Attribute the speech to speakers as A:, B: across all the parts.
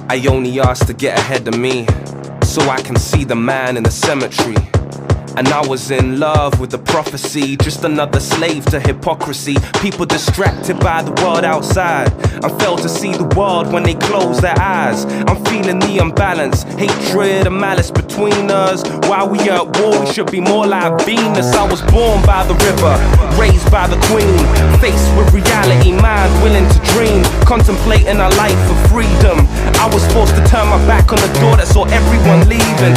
A: I only ask to get ahead of me, so I can see the man in the cemetery. And I was in love with the prophecy, just another slave to hypocrisy. People distracted by the world outside and fail to see the world when they close their eyes. I'm feeling the imbalance, hatred and malice between us. While we are at war, we should be more like Venus. I was born by the river, raised by the queen, faced with reality, mind willing to dream, contemplating a life for freedom. I was forced to turn my back on the door that saw everyone leaving.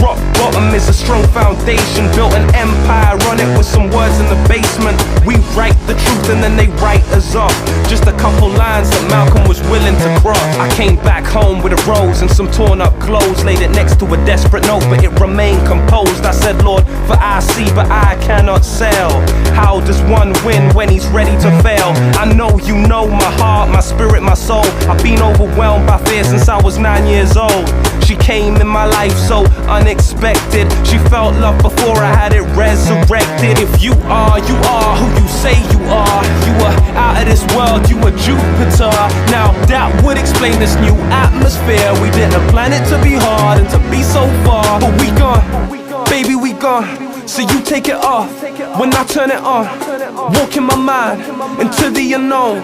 A: Rock bottom is a strong foundation, built an empire on it with some words in the basement. We write the truth and then they write us off. Just a couple lines that Malcolm was willing to cross. I came back home with a rose and some torn up clothes, laid it next to a desperate note, but it remained composed. I said, Lord, for I see but I cannot sell. How does one win when he's ready to fail? I know you know my heart, my spirit, my soul. I've been overwhelmed by fear since I was 9 years old. She came in my life so unexpected. She felt love before I had it resurrected. If you are who you say you are. You were out of this world, you were Jupiter. Now that would explain this new atmosphere. We didn't plan it to be hard and to be so far, but we gone, baby, we gone. So you take it off when I turn it on. Walk in my mind into the unknown.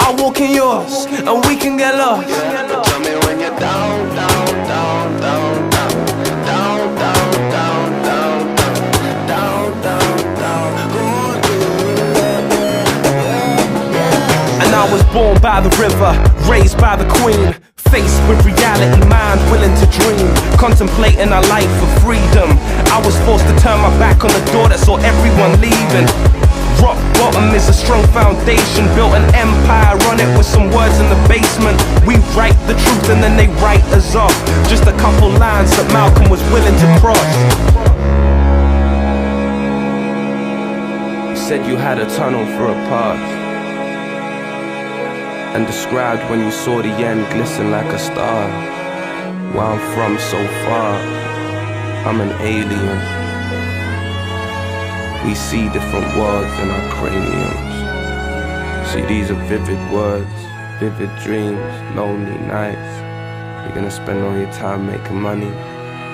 A: I walk in yours and we can get lost.
B: Tell me when you're down, down, down, down, down, down, down, down, down, down, down, down.
A: And I was born by the river, raised by the queen, faced with reality, mind willing to dream, contemplating a life for freedom. I was forced to turn my back on the door that saw everyone leaving. Rock bottom is a strong foundation, built an empire on it with some words in the basement. We write the truth and then they write us off. Just a couple lines that Malcolm was willing to cross. You said you had a tunnel for a path, and described when you saw the end glisten like a star. Where I'm from so far, I'm an alien. We see different worlds in our craniums. See, these are vivid words, vivid dreams, lonely nights. You're gonna spend all your time making money,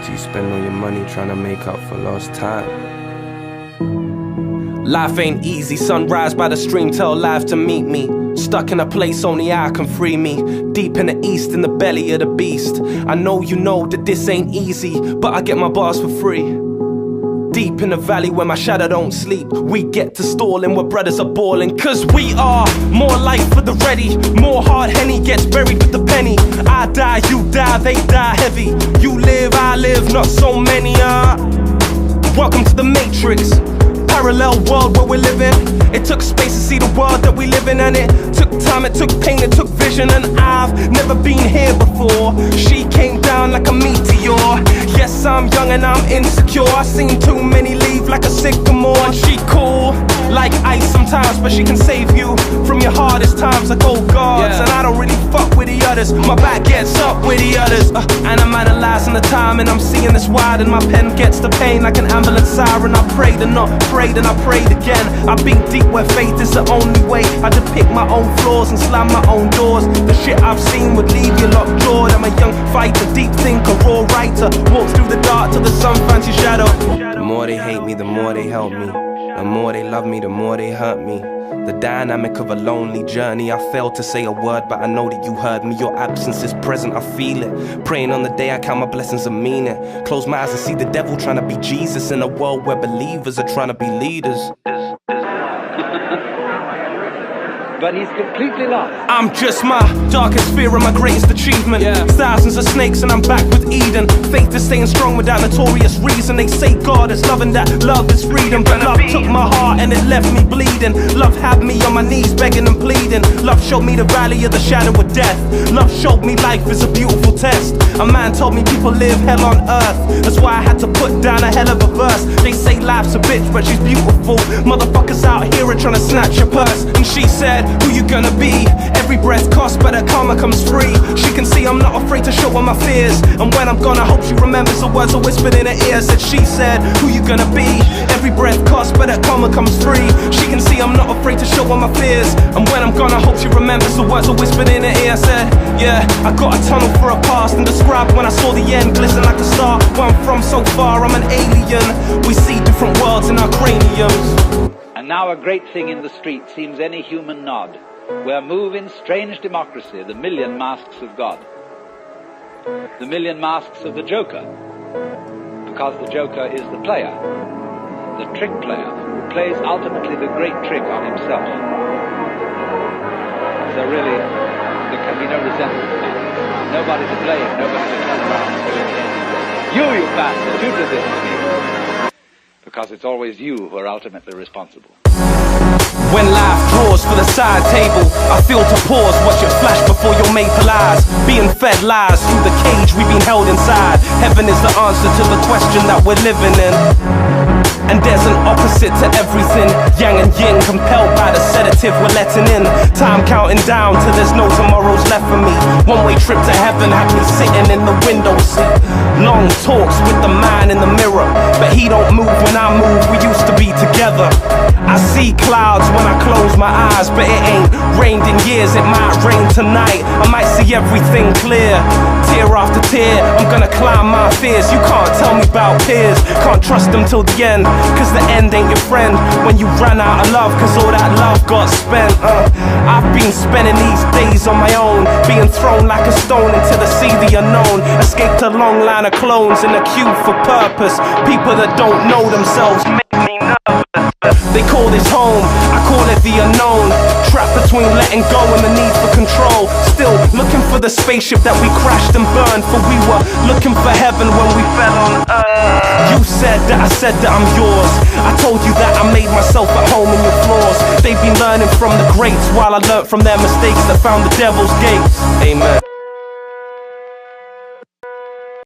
A: till you spend all your money trying to make up for lost time. Life ain't easy, sunrise by the stream, tell life to meet me. Stuck in a place only I can free me. Deep in the east, in the belly of the beast. I know you know that this ain't easy, but I get my bars for free. Deep in the valley where my shadow don't sleep, we get to stalling where brothers are balling. Cause we are more life for the ready. More hard Henny gets buried with the penny. I die, you die, they die heavy. You live, I live, not so many. Welcome to the Matrix, parallel world where we're living. It took space to see the world that we live in, and it took time, it took pain, it took vision. And I've never been here before. She came down like a meteor. Yes, I'm young and I'm insecure. I've seen too many leave like a sycamore. And she cool like ice sometimes, but she can save you from your hardest times like old gods. And I don't really fuck with the others, my back gets up with the others. And I'm analyzing the time and I'm seeing this wide, and my pen gets the pain like an ambulance siren. I prayed and not prayed and I prayed again. I've been deep where faith is the only way. I depict my own flaws and slam my own doors. The shit I've seen would leave you lockjawed. I'm a young fighter, deep thinker, raw writer. Walks through the dark till the sun finds your shadow. The more they hate me, the more they help me. The more they love me, the more they hurt me. The dynamic of a lonely journey. I failed to say a word, but I know that you heard me. Your absence is present, I feel it. Praying on the day I count my blessings and mean it. Close my eyes and see the devil trying to be Jesus in a world where believers are trying to be leaders.
C: But he's completely lost.
A: I'm just my darkest fear and my greatest achievement. Thousands of snakes and I'm back with Eden. Faith is staying strong without notorious reason. They say God is love and that love is freedom, but love took my heart and it left me bleeding. Love had me on my knees begging and pleading. Love showed me the valley of the shadow of death. Love showed me life is a beautiful test. A man told me people live hell on earth. That's why I had to put down a hell of a verse. They say life's a bitch but she's beautiful. Motherfuckers out here are trying to snatch your purse. And she said, who you gonna be? Every breath costs, but her karma comes free. She can see I'm not afraid to show her my fears, and when I'm gone I hope she remembers the words I whispered in her ear. Said she said, who you gonna be? Every breath costs, but her karma comes free. She can see I'm not afraid to show her my fears, and when I'm gone I hope she remembers the words I whispered in her ear. I said, yeah, I got a tunnel for a past, and described when I saw the end glisten like a star. Where I'm from so far, I'm an alien. We see different worlds in our craniums.
C: And now a great thing in the street seems any human nod, where move in strange democracy the million masks of God. The million masks of the Joker, because the Joker is the player, the trick player, who plays ultimately the great trick on himself. So really, there can be no resentment about it. Nobody to blame, nobody to turn around and do it. You bastard, you did this to me. Because it's always you who are ultimately responsible.
A: When life draws for the side table, I feel to pause, watch it flash before your maple eyes. Being fed lies through the cage we've been held inside. Heaven is the answer to the question that we're living in. And there's an opposite to everything. Yang and yin, compelled by the sedative we're letting in. Time counting down till there's no tomorrows left for me. One-way trip to heaven had me sitting in the window seat. Long talks with the man in the mirror, but he don't move when I move. We used to be together. I see clouds when I close my eyes, but it ain't rained in years. It might rain tonight, I might see everything clear. Tear after tear, I'm gonna climb my fears. You can't tell me about peers, can't trust them till the end, cause the end ain't your friend when you ran out of love, cause all that love got spent. I've been spending these days on my own, being thrown like a stone into the sea, the unknown. Escaped a long line of clones in a queue for purpose. People that don't know themselves make me nervous. They call this home, I call it the unknown. Trapped between letting go and the need for control. Still looking for the spaceship that we crashed and burned, for we were looking for heaven when we fell on earth. You said that I said that I'm yours. I told you that I made myself at home in your flaws. They've been learning from the greats while I learnt from their mistakes that found the devil's gates. Amen.